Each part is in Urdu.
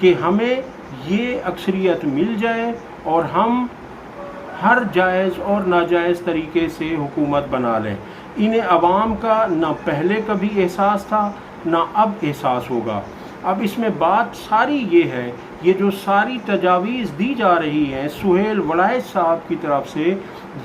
کہ ہمیں یہ اکثریت مل جائے اور ہم ہر جائز اور ناجائز طریقے سے حکومت بنا لیں۔ انہیں عوام کا نہ پہلے کبھی احساس تھا نہ اب احساس ہوگا۔ اب اس میں بات ساری یہ ہے، یہ جو ساری تجاویز دی جا رہی ہیں سہیل وڑائچ صاحب کی طرف سے،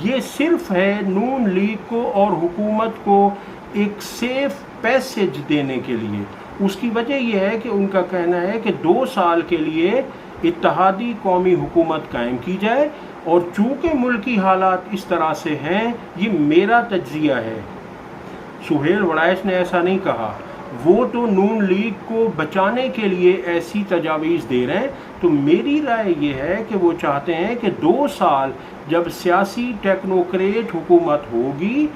یہ صرف ہے نون لیگ کو اور حکومت کو ایک سیف پیسج دینے کے لیے۔ اس کی وجہ یہ ہے کہ ان کا کہنا ہے کہ 2 سال کے لیے اتحادی قومی حکومت قائم کی جائے، اور چونکہ ملکی حالات اس طرح سے ہیں، یہ میرا تجزیہ ہے، سہیل وڑائچ نے ایسا نہیں کہا، وہ تو نون لیگ کو بچانے کے لیے ایسی تجاویز دے رہے ہیں۔ تو میری رائے یہ ہے کہ وہ چاہتے ہیں کہ 2 سال جب سیاسی ٹیکنوکریٹ حکومت ہوگی،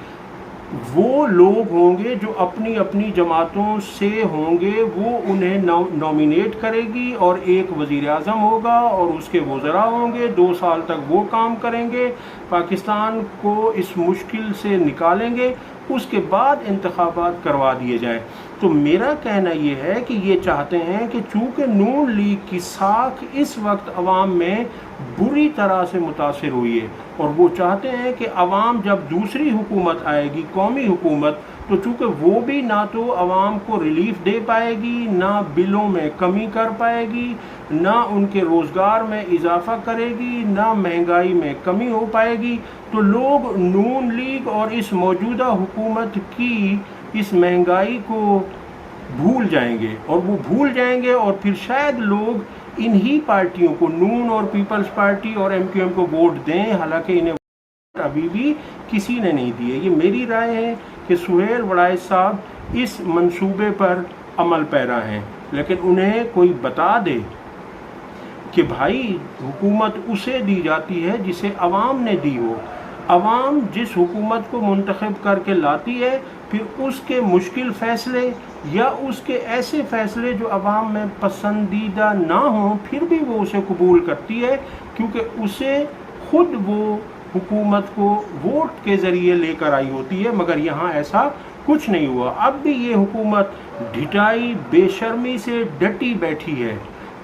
وہ لوگ ہوں گے جو اپنی اپنی جماعتوں سے ہوں گے، وہ انہیں نامینیٹ کرے گی، اور ایک وزیر اعظم ہوگا اور اس کے وزراء ہوں گے، 2 سال تک وہ کام کریں گے، پاکستان کو اس مشکل سے نکالیں گے، اس کے بعد انتخابات کروا دیے جائیں۔ تو میرا کہنا یہ ہے کہ یہ چاہتے ہیں کہ چونکہ نون لیگ کی ساکھ اس وقت عوام میں بری طرح سے متاثر ہوئی ہے، اور وہ چاہتے ہیں کہ عوام جب دوسری حکومت آئے گی، قومی حکومت، تو چونکہ وہ بھی نہ تو عوام کو ریلیف دے پائے گی، نہ بلوں میں کمی کر پائے گی، نہ ان کے روزگار میں اضافہ کرے گی، نہ مہنگائی میں کمی ہو پائے گی، تو لوگ نون لیگ اور اس موجودہ حکومت کی اس مہنگائی کو بھول جائیں گے، اور وہ بھول جائیں گے، اور پھر شاید لوگ انہی پارٹیوں کو، نون اور پیپلز پارٹی اور ایم کو ووٹ دیں، حالانکہ انہیں ووٹ ابھی بھی کسی نے نہیں دیے۔ یہ میری رائے ہے کہ سہیل وڑائچ صاحب اس منصوبے پر عمل پیرا ہیں، لیکن انہیں کوئی بتا دے کہ بھائی حکومت اسے دی جاتی ہے جسے عوام نے دی ہو۔ عوام جس حکومت کو منتخب کر کے لاتی ہے، پھر اس کے مشکل فیصلے یا اس کے ایسے فیصلے جو عوام میں پسندیدہ نہ ہوں، پھر بھی وہ اسے قبول کرتی ہے، کیونکہ اسے خود وہ حکومت کو ووٹ کے ذریعے لے کر آئی ہوتی ہے۔ مگر یہاں ایسا کچھ نہیں ہوا۔ اب بھی یہ حکومت ڈھٹائی بے شرمی سے ڈٹی بیٹھی ہے،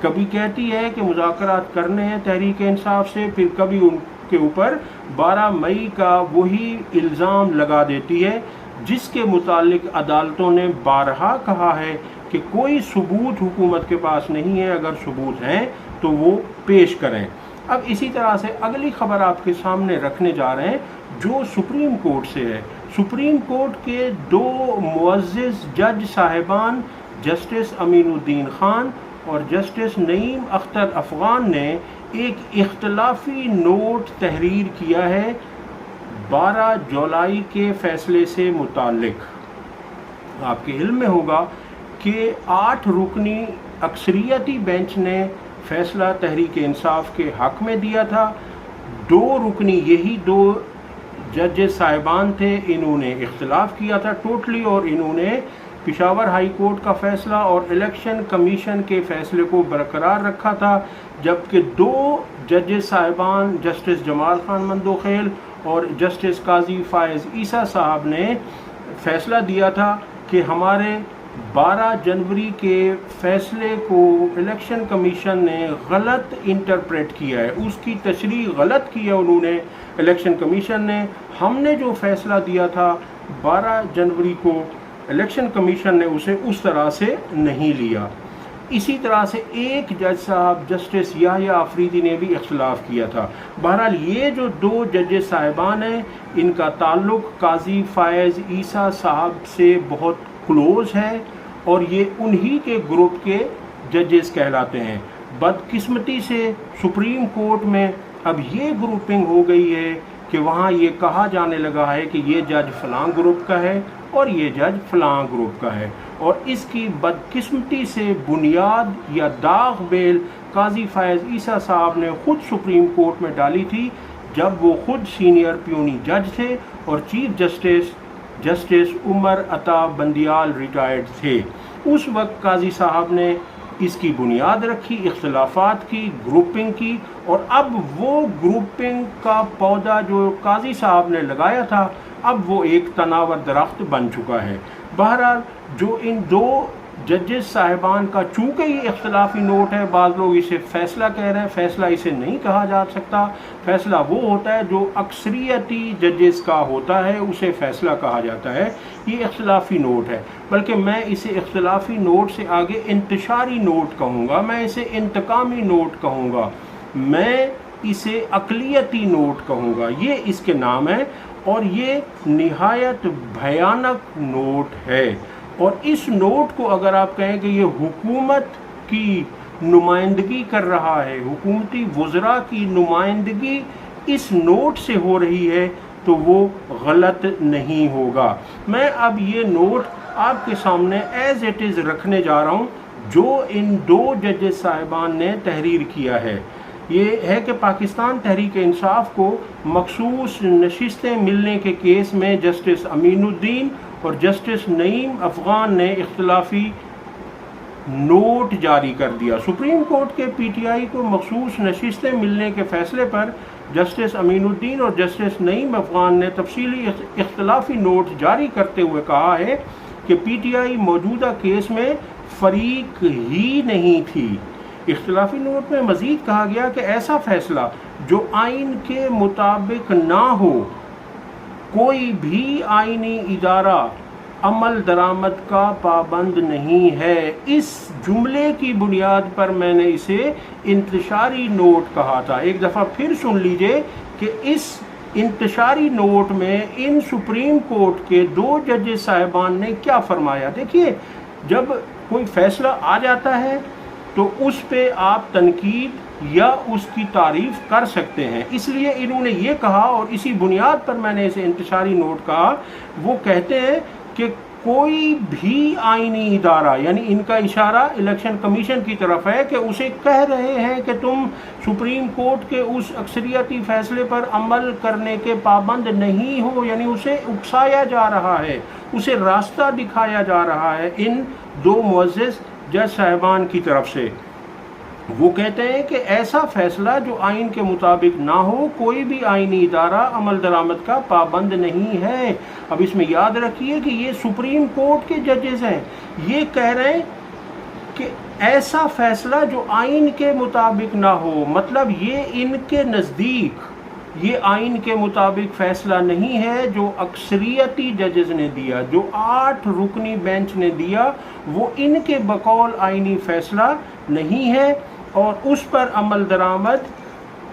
کبھی کہتی ہے کہ مذاکرات کرنے ہیں تحریک انصاف سے، پھر کبھی ان کے اوپر 12 مئی کا وہی الزام لگا دیتی ہے جس کے متعلق عدالتوں نے بارہا کہا ہے کہ کوئی ثبوت حکومت کے پاس نہیں ہے، اگر ثبوت ہیں تو وہ پیش کریں۔ اب اسی طرح سے اگلی خبر آپ کے سامنے رکھنے جا رہے ہیں جو سپریم کورٹ سے ہے۔ سپریم کورٹ کے 2 معزز جج صاحبان، جسٹس امین الدین خان اور جسٹس نعیم اختر افغان نے ایک اختلافی نوٹ تحریر کیا ہے 12 جولائی کے فیصلے سے متعلق۔ آپ کے علم میں ہوگا کہ 8 رکنی اکثریتی بینچ نے فیصلہ تحریک انصاف کے حق میں دیا تھا۔ 2 رکنی یہی 2 ججز صاحبان تھے، انہوں نے اختلاف کیا تھا ٹوٹلی، اور انہوں نے پشاور ہائی کورٹ کا فیصلہ اور الیکشن کمیشن کے فیصلے کو برقرار رکھا تھا، جبکہ 2 ججز صاحبان جسٹس جمال خان مندوخیل اور جسٹس قاضی فائز عیسیٰ صاحب نے فیصلہ دیا تھا کہ ہمارے 12 جنوری کے فیصلے کو الیکشن کمیشن نے غلط انٹرپریٹ کیا ہے، اس کی تشریح غلط کی ہے انہوں نے، الیکشن کمیشن نے۔ ہم نے جو فیصلہ دیا تھا 12 جنوری کو، الیکشن کمیشن نے اسے اس طرح سے نہیں لیا۔ اسی طرح سے ایک جج صاحب جسٹس یحییٰ آفریدی نے بھی اختلاف کیا تھا۔ بہرحال یہ جو 2 ججز صاحبان ہیں، ان کا تعلق قاضی فائز عیسیٰ صاحب سے بہت کلوز ہے، اور یہ انہی کے گروپ کے ججز کہلاتے ہیں۔ بدقسمتی سے سپریم کورٹ میں اب یہ گروپنگ ہو گئی ہے کہ وہاں یہ کہا جانے لگا ہے کہ یہ جج فلاں گروپ کا ہے اور یہ جج فلاں گروپ کا ہے، اور اس کی بدقسمتی سے بنیاد یا داغ بیل قاضی فائز عیسیٰ صاحب نے خود سپریم کورٹ میں ڈالی تھی، جب وہ خود سینئر پیونی جج تھے اور chief justice Umar Ata Bandial retired تھے۔ اس وقت قاضی صاحب نے اس کی بنیاد رکھی، اختلافات کی، گروپنگ کی، اور اب وہ گروپنگ کا پودا جو قاضی صاحب نے لگایا تھا، اب وہ ایک تناور درخت بن چکا ہے۔ بہرحال جو ان 2 ججز صاحبان کا چونکہ یہ اختلافی نوٹ ہے، بعض لوگ اسے فیصلہ کہہ رہے ہیں، فیصلہ اسے نہیں کہا جا سکتا، فیصلہ وہ ہوتا ہے جو اکثریتی ججز کا ہوتا ہے، اسے فیصلہ کہا جاتا ہے، یہ اختلافی نوٹ ہے۔ بلکہ میں اسے اختلافی نوٹ سے آگے انتشاری نوٹ کہوں گا، میں اسے انتقامی نوٹ کہوں گا، میں اسے اقلیتی نوٹ کہوں گا، یہ اس کے نام ہے، اور یہ نہایت بھیانک نوٹ ہے۔ اور اس نوٹ کو اگر آپ کہیں کہ یہ حکومت کی نمائندگی کر رہا ہے، حکومتی وزراء کی نمائندگی اس نوٹ سے ہو رہی ہے، تو وہ غلط نہیں ہوگا۔ میں اب یہ نوٹ آپ کے سامنے ایز اٹ از رکھنے جا رہا ہوں جو ان دو ججز صاحبان نے تحریر کیا ہے۔ یہ ہے کہ پاکستان تحریک انصاف کو مخصوص نشستیں ملنے کے کیس میں جسٹس امین الدین اور جسٹس نعیم افغان نے اختلافی نوٹ جاری کر دیا۔ سپریم کورٹ کے پی ٹی آئی کو مخصوص نشستیں ملنے کے فیصلے پر جسٹس امین الدین اور جسٹس نعیم افغان نے تفصیلی اختلافی نوٹ جاری کرتے ہوئے کہا ہے کہ پی ٹی آئی موجودہ کیس میں فریق ہی نہیں تھی۔ اختلافی نوٹ میں مزید کہا گیا کہ ایسا فیصلہ جو آئین کے مطابق نہ ہو، کوئی بھی آئینی ادارہ عمل درآمد کا پابند نہیں ہے۔ اس جملے کی بنیاد پر میں نے اسے انتشاری نوٹ کہا تھا۔ ایک دفعہ پھر سن لیجئے کہ اس انتشاری نوٹ میں ان سپریم کورٹ کے دو ججز صاحبان نے کیا فرمایا۔ دیکھیے، جب کوئی فیصلہ آ جاتا ہے تو اس پہ آپ تنقید یا اس کی تعریف کر سکتے ہیں، اس لیے انہوں نے یہ کہا، اور اسی بنیاد پر میں نے اسے انتشاری نوٹ کہا۔ وہ کہتے ہیں کہ کوئی بھی آئینی ادارہ، یعنی ان کا اشارہ الیکشن کمیشن کی طرف ہے، کہ اسے کہہ رہے ہیں کہ تم سپریم کورٹ کے اس اکثریتی فیصلے پر عمل کرنے کے پابند نہیں ہو، یعنی اسے اکسایا جا رہا ہے، اسے راستہ دکھایا جا رہا ہے ان دو معزز جج صاحبان کی طرف سے۔ وہ کہتے ہیں کہ ایسا فیصلہ جو آئین کے مطابق نہ ہو، کوئی بھی آئینی ادارہ عمل درآمد کا پابند نہیں ہے۔ اب اس میں یاد رکھیے کہ یہ سپریم کورٹ کے ججز ہیں، یہ کہہ رہے ہیں کہ ایسا فیصلہ جو آئین کے مطابق نہ ہو، مطلب یہ ان کے نزدیک یہ آئین کے مطابق فیصلہ نہیں ہے جو اکثریتی ججز نے دیا، جو 8 رکنی بینچ نے دیا، وہ ان کے بقول آئینی فیصلہ نہیں ہے، اور اس پر عمل درآمد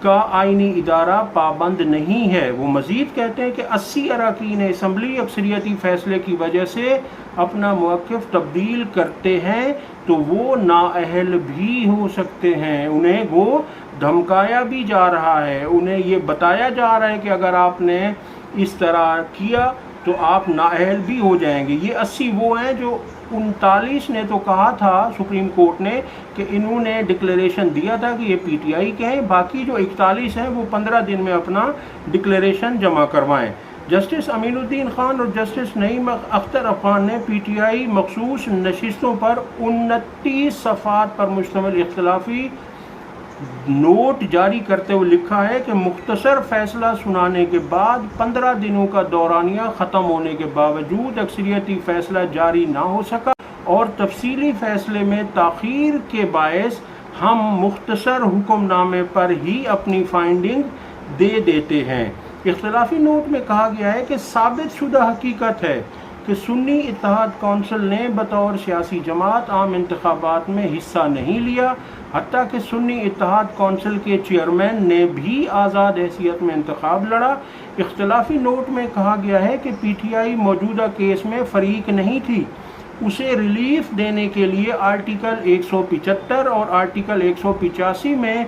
کا آئینی ادارہ پابند نہیں ہے۔ وہ مزید کہتے ہیں کہ 80 اراکین اسمبلی اکثریتی فیصلے کی وجہ سے اپنا موقف تبدیل کرتے ہیں تو وہ نااہل بھی ہو سکتے ہیں، انہیں وہ دھمکایا بھی جا رہا ہے، انہیں یہ بتایا جا رہا ہے کہ اگر آپ نے اس طرح کیا تو آپ نااہل بھی ہو جائیں گے۔ یہ 80 وہ ہیں جو 39 نے تو کہا تھا سپریم کورٹ نے کہ انہوں نے ڈکلیریشن دیا تھا کہ یہ پی ٹی آئی کے ہیں، باقی جو 41 ہیں وہ 15 دن میں اپنا ڈکلیریشن جمع کروائیں۔ جسٹس امین الدین خان اور جسٹس نعیم اختر افغان نے پی ٹی آئی مخصوص نشستوں پر 29 صفحات پر مشتمل اختلافی نوٹ جاری کرتے ہوئے لکھا ہے کہ مختصر فیصلہ سنانے کے بعد 15 دنوں کا دورانیہ ختم ہونے کے باوجود اکثریتی فیصلہ جاری نہ ہو سکا، اور تفصیلی فیصلے میں تاخیر کے باعث ہم مختصر حکم نامے پر ہی اپنی فائنڈنگ دے دیتے ہیں۔ اختلافی نوٹ میں کہا گیا ہے کہ ثابت شدہ حقیقت ہے کہ سنی اتحاد کونسل نے بطور سیاسی جماعت عام انتخابات میں حصہ نہیں لیا، حتیٰ کہ سنی اتحاد کونسل کے چیئرمین نے بھی آزاد حیثیت میں انتخاب لڑا۔ اختلافی نوٹ میں کہا گیا ہے کہ پی ٹی آئی موجودہ کیس میں فریق نہیں تھی، اسے ریلیف دینے کے لیے آرٹیکل 175 اور آرٹیکل 185 میں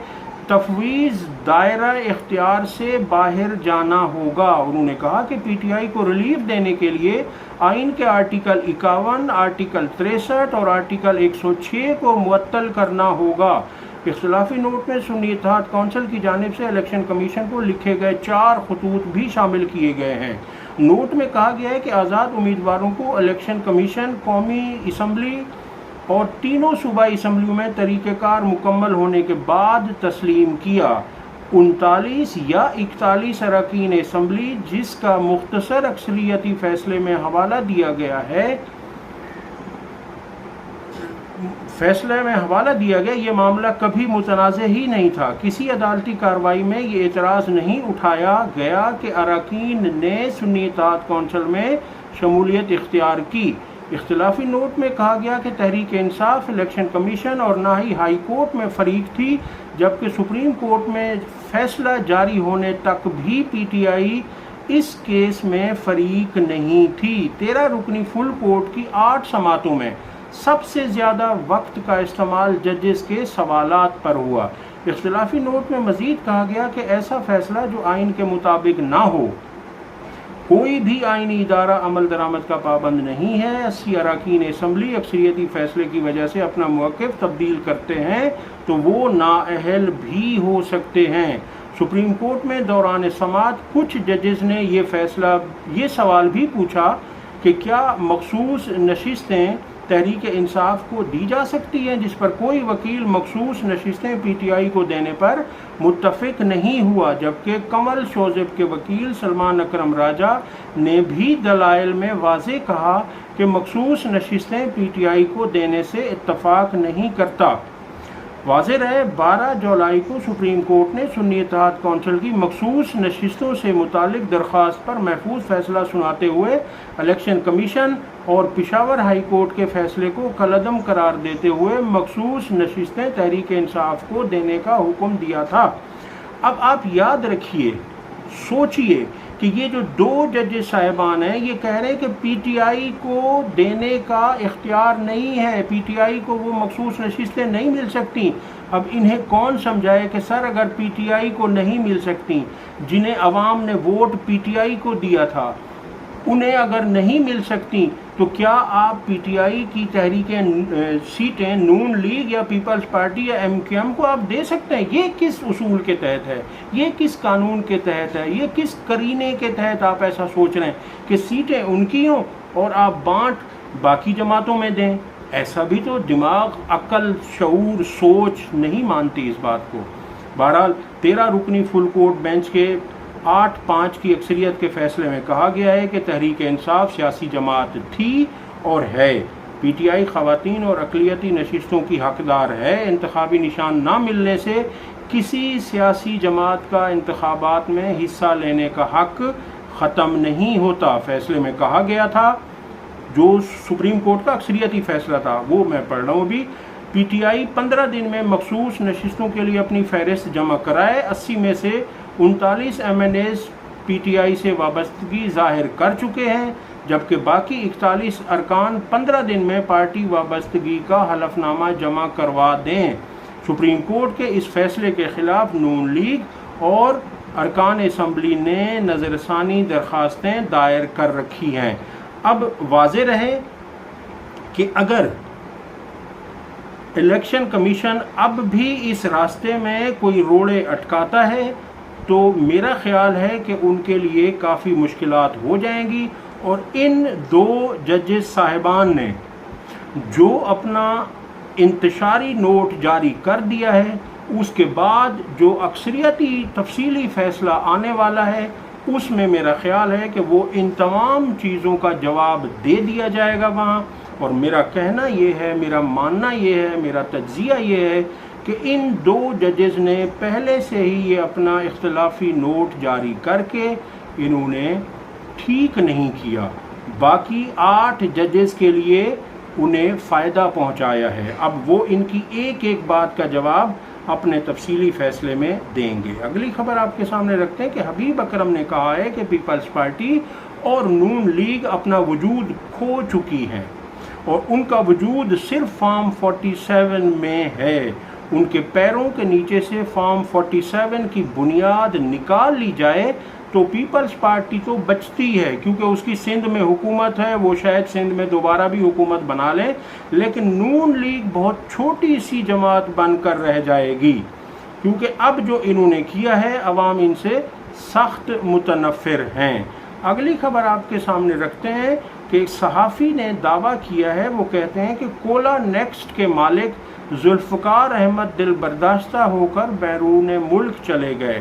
تفویض دائرہ اختیار سے باہر جانا ہوگا۔ انہوں نے کہا کہ پی ٹی آئی کو ریلیف دینے کے لیے آئین کے آرٹیکل 51، آرٹیکل 63 اور آرٹیکل 106 کو معطل کرنا ہوگا۔ اختلافی نوٹ میں سنی اتحاد کونسل کی جانب سے الیکشن کمیشن کو لکھے گئے 4 خطوط بھی شامل کیے گئے ہیں۔ نوٹ میں کہا گیا ہے کہ آزاد امیدواروں کو الیکشن کمیشن قومی اسمبلی اور تینوں صوبائی اسمبلیوں میں طریقہ کار مکمل ہونے کے بعد تسلیم کیا۔ 39 یا 41 اراکین اسمبلی جس کا مختصر اکثریتی فیصلے میں حوالہ دیا گیا ہے، فیصلے میں حوالہ دیا گیا یہ معاملہ کبھی متنازع ہی نہیں تھا. کسی عدالتی کارروائی میں یہ اعتراض نہیں اٹھایا گیا کہ اراکین نے سنی اتحاد کونسل میں شمولیت اختیار کی. اختلافی نوٹ میں کہا گیا کہ تحریک انصاف الیکشن کمیشن اور نہ ہی ہائی کورٹ میں فریق تھی، جبکہ سپریم کورٹ میں فیصلہ جاری ہونے تک بھی پی ٹی آئی اس کیس میں فریق نہیں تھی. 13 رکنی فل کورٹ کی 8 سماعتوں میں سب سے زیادہ وقت کا استعمال ججز کے سوالات پر ہوا. اختلافی نوٹ میں مزید کہا گیا کہ ایسا فیصلہ جو آئین کے مطابق نہ ہو، کوئی بھی آئینی ادارہ عمل درآمد کا پابند نہیں ہے. 80 اراکین اسمبلی اکثریتی فیصلے کی وجہ سے اپنا موقف تبدیل کرتے ہیں تو وہ نااہل بھی ہو سکتے ہیں. سپریم کورٹ میں دوران سماعت کچھ ججز نے یہ سوال بھی پوچھا کہ کیا مخصوص نشستیں تحریک انصاف کو دی جا سکتی ہیں، جس پر کوئی وکیل مخصوص نشستیں پی ٹی آئی کو دینے پر متفق نہیں ہوا، جبکہ کمل شوذب کے وکیل سلمان اکرم راجہ نے بھی دلائل میں واضح کہا کہ مخصوص نشستیں پی ٹی آئی کو دینے سے اتفاق نہیں کرتا. واضح رہے 12 جولائی کو سپریم کورٹ نے سنی اتحاد کونسل کی مخصوص نشستوں سے متعلق درخواست پر محفوظ فیصلہ سناتے ہوئے الیکشن کمیشن اور پشاور ہائی کورٹ کے فیصلے کو کالعدم قرار دیتے ہوئے مخصوص نشستیں تحریک انصاف کو دینے کا حکم دیا تھا. اب آپ یاد رکھیے، سوچئے کہ یہ جو 2 ججز صاحبان ہیں یہ کہہ رہے ہیں کہ پی ٹی آئی کو دینے کا اختیار نہیں ہے، پی ٹی آئی کو وہ مخصوص نشستیں نہیں مل سکتی. اب انہیں کون سمجھائے کہ سر اگر پی ٹی آئی کو نہیں مل سکتی، جنہیں عوام نے ووٹ پی ٹی آئی کو دیا تھا، انہیں اگر نہیں مل سکتی تو کیا آپ پی ٹی آئی کی سیٹیں نون لیگ یا پیپلز پارٹی یا ایم کیو ایم کو آپ دے سکتے ہیں؟ یہ کس اصول کے تحت ہے؟ یہ کس قانون کے تحت ہے؟ یہ کس قرینے کے تحت آپ ایسا سوچ رہے ہیں کہ سیٹیں ان کی ہوں اور آپ بانٹ باقی جماعتوں میں دیں؟ ایسا بھی تو دماغ، عقل، شعور، سوچ نہیں مانتی اس بات کو. بہرحال 13 رکنی فل کورٹ بینچ کے 8-5 کی اکثریت کے فیصلے میں کہا گیا ہے کہ تحریک انصاف سیاسی جماعت تھی اور ہے. پی ٹی آئی خواتین اور اقلیتی نشستوں کی حقدار ہے. انتخابی نشان نہ ملنے سے کسی سیاسی جماعت کا انتخابات میں حصہ لینے کا حق ختم نہیں ہوتا. فیصلے میں کہا گیا تھا، جو سپریم کورٹ کا اکثریتی فیصلہ تھا وہ میں پڑھ رہا ہوں ابھی، پی ٹی آئی 15 دن میں مخصوص نشستوں کے لیے اپنی فہرست جمع کرائے. 80 میں سے 39 M N As P T I سے وابستگی ظاہر کر چکے ہیں، جبکہ باقی 41 ارکان 15 دن میں پارٹی وابستگی کا حلف نامہ جمع کروا دیں. سپریم کورٹ کے اس فیصلے کے خلاف نون لیگ اور ارکان اسمبلی نے نظر ثانی درخواستیں دائر کر رکھی ہیں. اب واضح رہے کہ اگر الیکشن کمیشن اب بھی اس راستے میں کوئی روڑے اٹکاتا ہے تو میرا خیال ہے کہ ان کے لیے کافی مشکلات ہو جائیں گی. اور ان 2 ججز صاحبان نے جو اپنا انتشاری نوٹ جاری کر دیا ہے، اس کے بعد جو اکثریتی تفصیلی فیصلہ آنے والا ہے اس میں میرا خیال ہے کہ وہ ان تمام چیزوں کا جواب دے دیا جائے گا وہاں. اور میرا کہنا یہ ہے، میرا ماننا یہ ہے، میرا تجزیہ یہ ہے کہ ان 2 ججز نے پہلے سے ہی یہ اپنا اختلافی نوٹ جاری کر کے انہوں نے ٹھیک نہیں کیا. باقی 8 ججز کے لیے انہیں فائدہ پہنچایا ہے. اب وہ ان کی ایک ایک بات کا جواب اپنے تفصیلی فیصلے میں دیں گے. اگلی خبر آپ کے سامنے رکھتے ہیں کہ حبیب اکرم نے کہا ہے کہ پیپلز پارٹی اور نون لیگ اپنا وجود کھو چکی ہیں اور ان کا وجود صرف فارم 47 میں ہے. ان کے پیروں کے نیچے سے فارم 47 کی بنیاد نکال لی جائے تو پیپلز پارٹی تو بچتی ہے، کیونکہ اس کی سندھ میں حکومت ہے، وہ شاید سندھ میں دوبارہ بھی حکومت بنا لیں، لیکن نون لیگ بہت چھوٹی سی جماعت بن کر رہ جائے گی، کیونکہ اب جو انہوں نے کیا ہے عوام ان سے سخت متنفر ہیں. اگلی خبر آپ کے سامنے رکھتے ہیں کہ ایک صحافی نے دعویٰ کیا ہے، وہ کہتے ہیں کہ کولا نیکسٹ کے مالک ذوالفقار احمد دل برداشتہ ہو کر بیرون ملک چلے گئے.